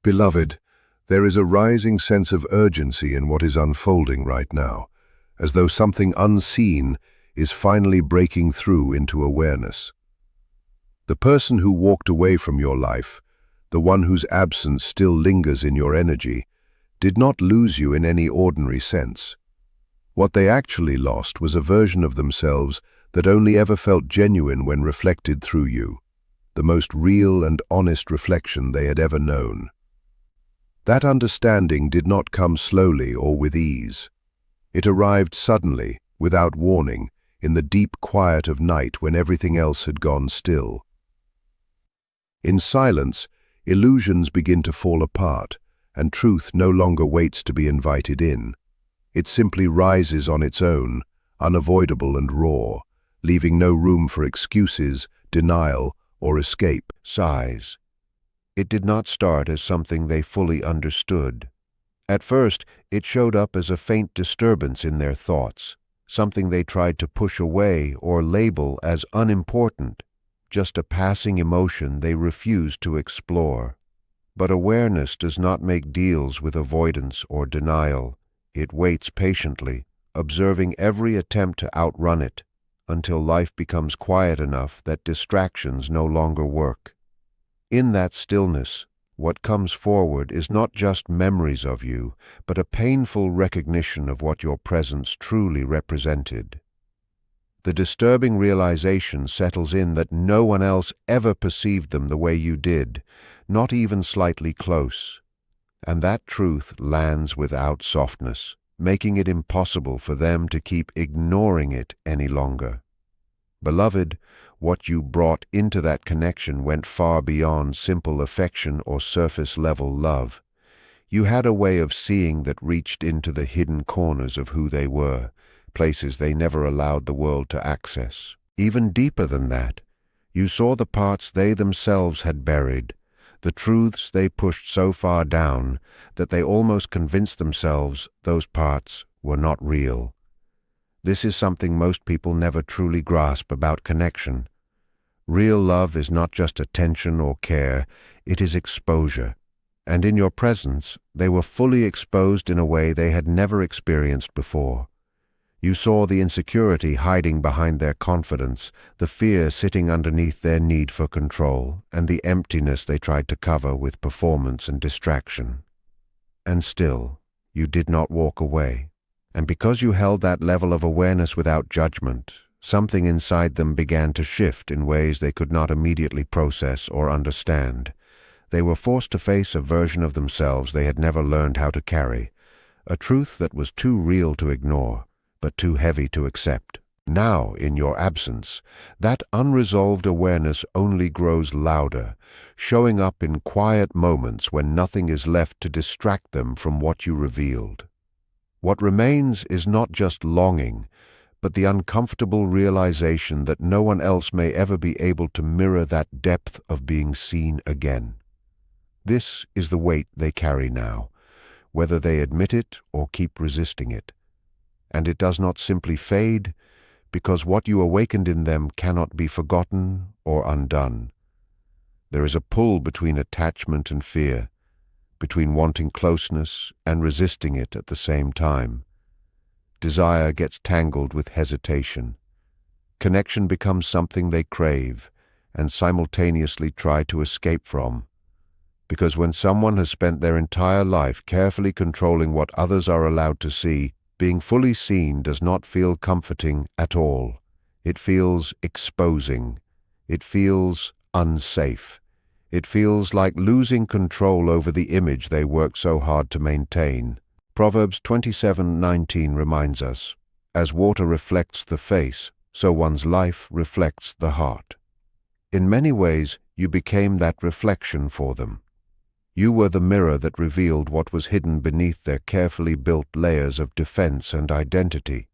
Beloved, there is a rising sense of urgency in what is unfolding right now, as though something unseen is finally breaking through into awareness. The person who walked away from your life, the one whose absence still lingers in your energy, did not lose you in any ordinary sense. What they actually lost was a version of themselves that only ever felt genuine when reflected through you, the most real and honest reflection they had ever known. That understanding did not come slowly or with ease. It arrived suddenly, without warning, in the deep quiet of night when everything else had gone still. In silence, illusions begin to fall apart, and truth no longer waits to be invited in. It simply rises on its own, unavoidable and raw, leaving no room for excuses, denial, or escape. Sighs. It did not start as something they fully understood. At first, it showed up as a faint disturbance in their thoughts, something they tried to push away or label as unimportant, just a passing emotion they refused to explore. But awareness does not make deals with avoidance or denial. It waits patiently, observing every attempt to outrun it, until life becomes quiet enough that distractions no longer work. In that stillness, what comes forward is not just memories of you, but a painful recognition of what your presence truly represented. The disturbing realization settles in that no one else ever perceived them the way you did, not even slightly close. And that truth lands without softness, making it impossible for them to keep ignoring it any longer. Beloved, what you brought into that connection went far beyond simple affection or surface-level love. You had a way of seeing that reached into the hidden corners of who they were, places they never allowed the world to access. Even deeper than that, you saw the parts they themselves had buried, the truths they pushed so far down that they almost convinced themselves those parts were not real. This is something most people never truly grasp about connection. Real love is not just attention or care, it is exposure. And in your presence, they were fully exposed in a way they had never experienced before. You saw the insecurity hiding behind their confidence, the fear sitting underneath their need for control, and the emptiness they tried to cover with performance and distraction. And still, you did not walk away. And because you held that level of awareness without judgment, something inside them began to shift in ways they could not immediately process or understand. They were forced to face a version of themselves they had never learned how to carry, a truth that was too real to ignore, but too heavy to accept. Now, in your absence, that unresolved awareness only grows louder, showing up in quiet moments when nothing is left to distract them from what you revealed. What remains is not just longing, but the uncomfortable realization that no one else may ever be able to mirror that depth of being seen again. This is the weight they carry now, whether they admit it or keep resisting it. And it does not simply fade, because what you awakened in them cannot be forgotten or undone. There is a pull between attachment and fear, between wanting closeness and resisting it at the same time. Desire gets tangled with hesitation. Connection becomes something they crave and simultaneously try to escape from. Because when someone has spent their entire life carefully controlling what others are allowed to see, being fully seen does not feel comforting at all. It feels exposing. It feels unsafe. It feels like losing control over the image they work so hard to maintain. Proverbs 27:19 reminds us, "As water reflects the face, so one's life reflects the heart." In many ways, you became that reflection for them. You were the mirror that revealed what was hidden beneath their carefully built layers of defense and identity.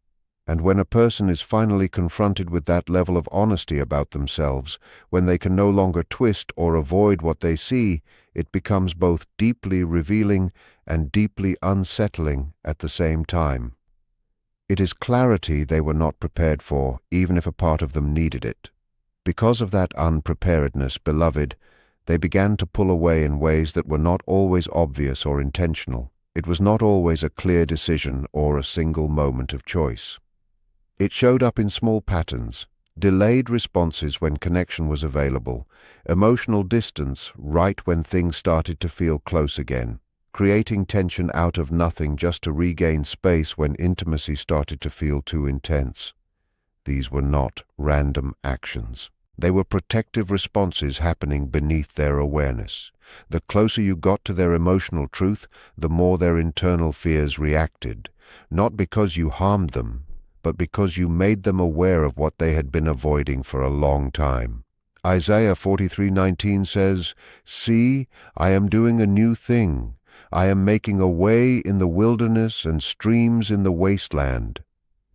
And when a person is finally confronted with that level of honesty about themselves, when they can no longer twist or avoid what they see, it becomes both deeply revealing and deeply unsettling at the same time. It is clarity they were not prepared for, even if a part of them needed it. Because of that unpreparedness, beloved, They began to pull away in ways that were not always obvious or intentional. It was not always a clear decision or a single moment of choice. It showed up in small patterns: delayed responses when connection was available, emotional distance right when things started to feel close again, creating tension out of nothing just to regain space when intimacy started to feel too intense. These were not random actions. They were protective responses happening beneath their awareness. The closer you got to their emotional truth, the more their internal fears reacted, not because you harmed them, but because you made them aware of what they had been avoiding for a long time. Isaiah 43:19 says, "See, I am doing a new thing. I am making a way in the wilderness and streams in the wasteland."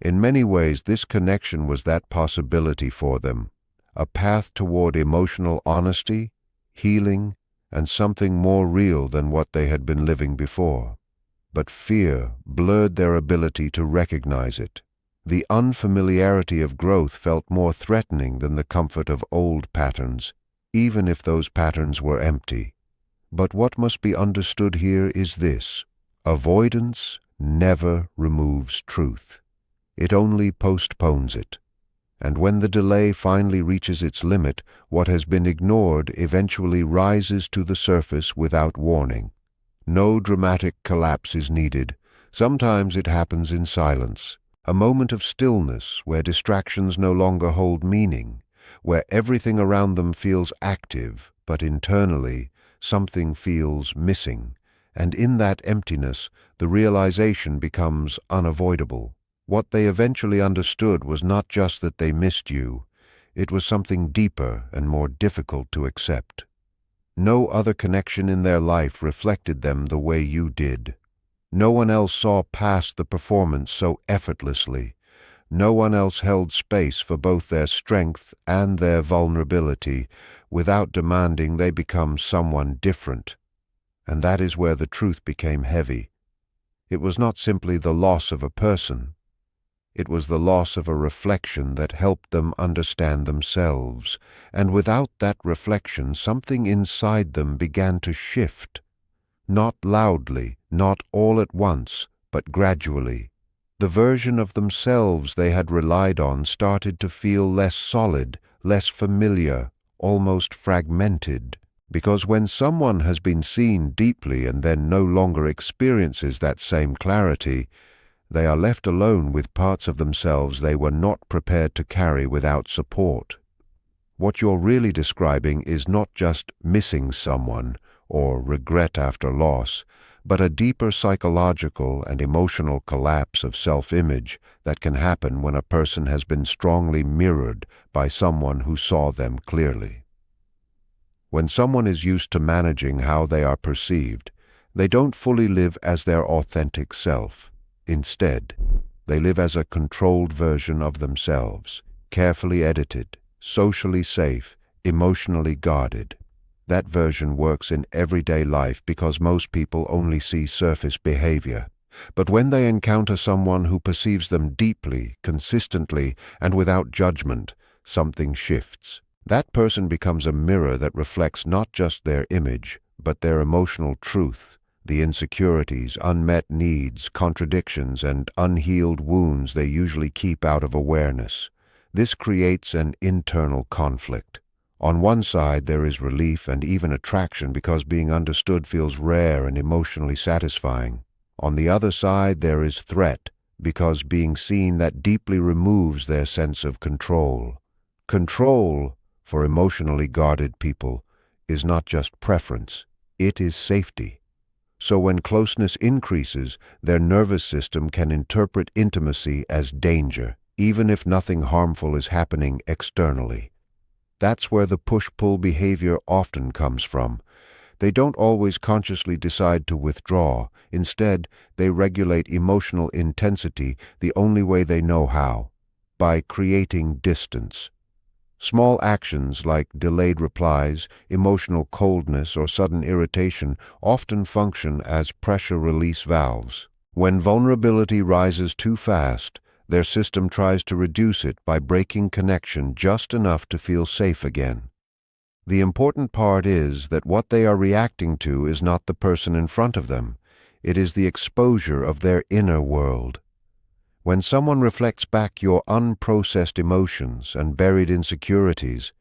In many ways, this connection was that possibility for them, a path toward emotional honesty, healing, and something more real than what they had been living before. But fear blurred their ability to recognize it. The unfamiliarity of growth felt more threatening than the comfort of old patterns, even if those patterns were empty. But what must be understood here is this: avoidance never removes truth. It only postpones it. And when the delay finally reaches its limit, what has been ignored eventually rises to the surface without warning. No dramatic collapse is needed. Sometimes it happens in silence. A moment of stillness where distractions no longer hold meaning, where everything around them feels active, but internally something feels missing. And in that emptiness, the realization becomes unavoidable. What they eventually understood was not just that they missed you, it was something deeper and more difficult to accept. No other connection in their life reflected them the way you did. No one else saw past the performance so effortlessly. No one else held space for both their strength and their vulnerability. Without demanding, they become someone different. And that is where the truth became heavy. It was not simply the loss of a person. It was the loss of a reflection that helped them understand themselves. And without that reflection, something inside them began to shift. Not loudly, not all at once, but gradually. The version of themselves they had relied on started to feel less solid, less familiar, almost fragmented. Because when someone has been seen deeply and then no longer experiences that same clarity, they are left alone with parts of themselves they were not prepared to carry without support. What you're really describing is not just missing someone or regret after loss, but a deeper psychological and emotional collapse of self-image that can happen when a person has been strongly mirrored by someone who saw them clearly. When someone is used to managing how they are perceived, they don't fully live as their authentic self. Instead, they live as a controlled version of themselves, carefully edited, socially safe, emotionally guarded. That version works in everyday life because most people only see surface behavior. But when they encounter someone who perceives them deeply, consistently, and without judgment, something shifts. That person becomes a mirror that reflects not just their image, but their emotional truth, the insecurities, unmet needs, contradictions, and unhealed wounds they usually keep out of awareness. This creates an internal conflict. On one side, there is relief and even attraction because being understood feels rare and emotionally satisfying. On the other side, there is threat because being seen that deeply removes their sense of control. Control, for emotionally guarded people, is not just preference, it is safety. So when closeness increases, their nervous system can interpret intimacy as danger, even if nothing harmful is happening externally. That's where the push-pull behavior often comes from. They don't always consciously decide to withdraw. Instead, they regulate emotional intensity the only way they know how, by creating distance. Small actions like delayed replies, emotional coldness, or sudden irritation often function as pressure release valves. When vulnerability rises too fast, their system tries to reduce it by breaking connection just enough to feel safe again. The important part is that what they are reacting to is not the person in front of them. It is the exposure of their inner world. When someone reflects back your unprocessed emotions and buried insecurities,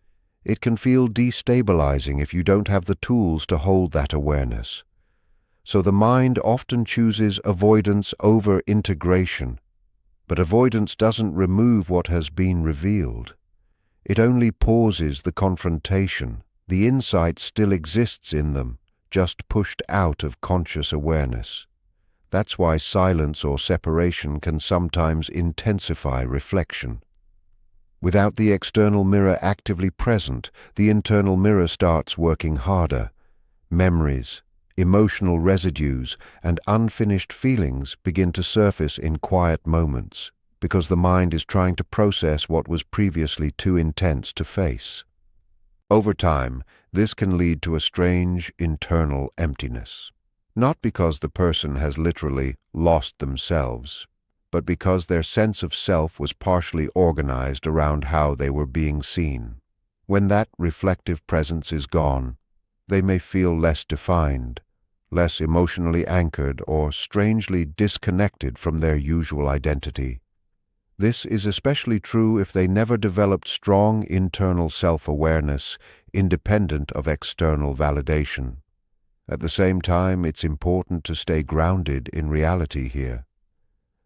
it can feel destabilizing if you don't have the tools to hold that awareness. So the mind often chooses avoidance over integration. But avoidance doesn't remove what has been revealed. It only pauses the confrontation. The insight still exists in them, just pushed out of conscious awareness. That's why silence or separation can sometimes intensify reflection. Without the external mirror actively present, the internal mirror starts working harder. Memories, emotional residues, and unfinished feelings begin to surface in quiet moments, because the mind is trying to process what was previously too intense to face. Over time, this can lead to a strange internal emptiness. Not because the person has literally lost themselves, but because their sense of self was partially organized around how they were being seen. When that reflective presence is gone, they may feel less defined, less emotionally anchored, or strangely disconnected from their usual identity. This is especially true if they never developed strong internal self-awareness independent of external validation. At the same time, it's important to stay grounded in reality here.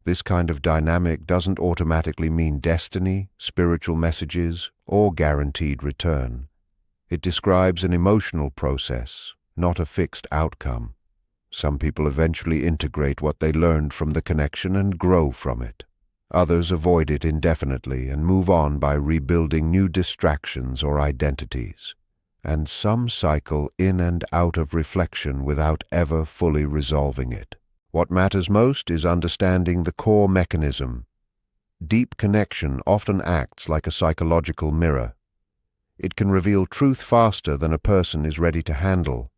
This kind of dynamic doesn't automatically mean destiny, spiritual messages, or guaranteed return. It describes an emotional process, not a fixed outcome. Some people eventually integrate what they learned from the connection and grow from it. Others avoid it indefinitely and move on by rebuilding new distractions or identities. And some cycle in and out of reflection without ever fully resolving it. What matters most is understanding the core mechanism. Deep connection often acts like a psychological mirror. It can reveal truth faster than a person is ready to handle.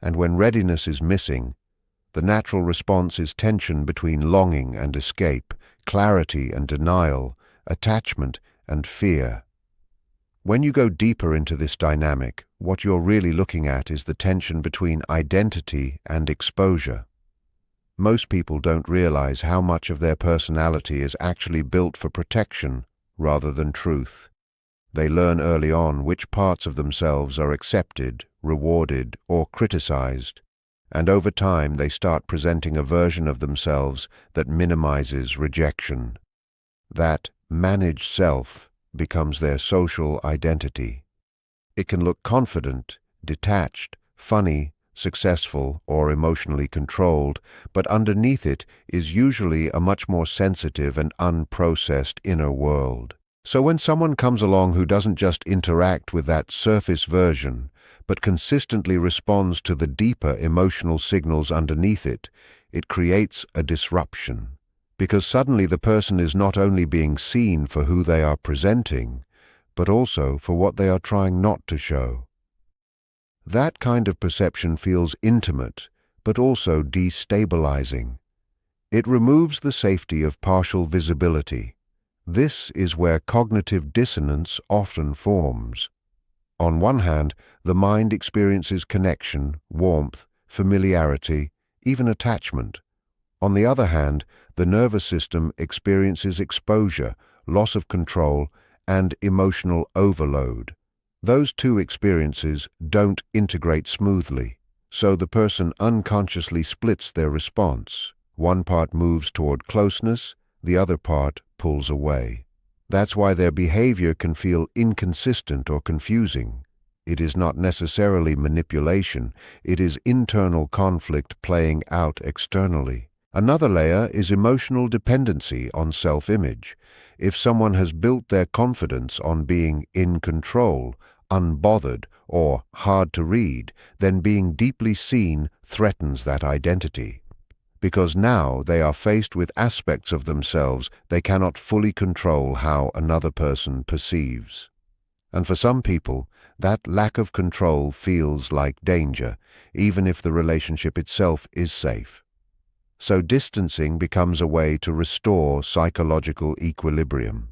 And when readiness is missing, the natural response is tension between longing and escape, clarity and denial, attachment and fear. When you go deeper into this dynamic, what you're really looking at is the tension between identity and exposure. Most people don't realize how much of their personality is actually built for protection rather than truth. They learn early on which parts of themselves are accepted, rewarded, or criticized, and over time they start presenting a version of themselves that minimizes rejection. That managed self becomes their social identity. It can look confident, detached, funny, successful, or emotionally controlled, but underneath it is usually a much more sensitive and unprocessed inner world. So when someone comes along who doesn't just interact with that surface version, but consistently responds to the deeper emotional signals underneath it, it creates a disruption. Because suddenly the person is not only being seen for who they are presenting, but also for what they are trying not to show. That kind of perception feels intimate, but also destabilizing. It removes the safety of partial visibility. This is where cognitive dissonance often forms. On one hand, the mind experiences connection, warmth, familiarity, even attachment. On the other hand, the nervous system experiences exposure, loss of control, and emotional overload. Those two experiences don't integrate smoothly, so the person unconsciously splits their response. One part moves toward closeness, the other part pulls away. That's why their behavior can feel inconsistent or confusing. It is not necessarily manipulation, it is internal conflict playing out externally. Another layer is emotional dependency on self-image. If someone has built their confidence on being in control, unbothered, or hard to read, then being deeply seen threatens that identity. Because now they are faced with aspects of themselves they cannot fully control how another person perceives. And for some people, that lack of control feels like danger, even if the relationship itself is safe. So distancing becomes a way to restore psychological equilibrium.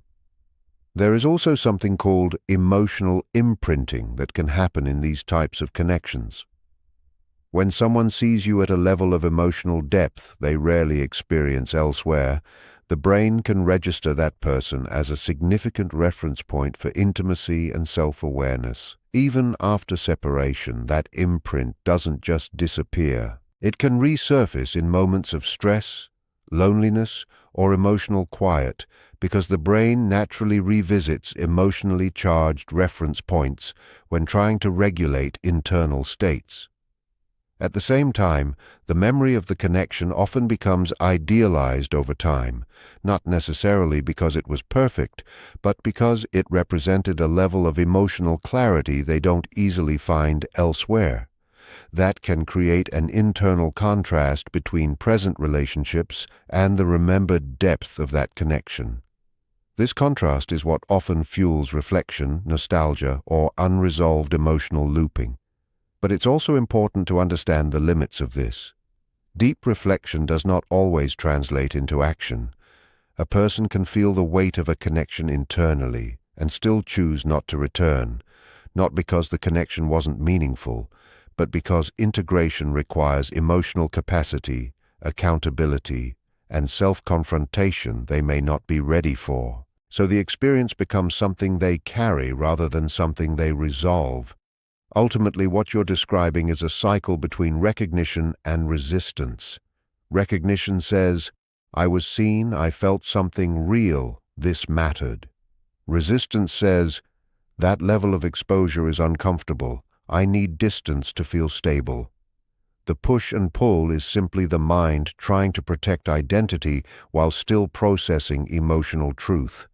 There is also something called emotional imprinting that can happen in these types of connections. When someone sees you at a level of emotional depth they rarely experience elsewhere, the brain can register that person as a significant reference point for intimacy and self-awareness. Even after separation, that imprint doesn't just disappear. It can resurface in moments of stress, loneliness, or emotional quiet because the brain naturally revisits emotionally charged reference points when trying to regulate internal states. At the same time, the memory of the connection often becomes idealized over time, not necessarily because it was perfect, but because it represented a level of emotional clarity they don't easily find elsewhere. That can create an internal contrast between present relationships and the remembered depth of that connection. This contrast is what often fuels reflection, nostalgia, or unresolved emotional looping. But it's also important to understand the limits of this. Deep reflection does not always translate into action. A person can feel the weight of a connection internally and still choose not to return, not because the connection wasn't meaningful, but because integration requires emotional capacity, accountability, and self-confrontation they may not be ready for. So the experience becomes something they carry rather than something they resolve. Ultimately, what you're describing is a cycle between recognition and resistance. Recognition says, I was seen, I felt something real, this mattered. Resistance says, that level of exposure is uncomfortable, I need distance to feel stable. The push and pull is simply the mind trying to protect identity while still processing emotional truth.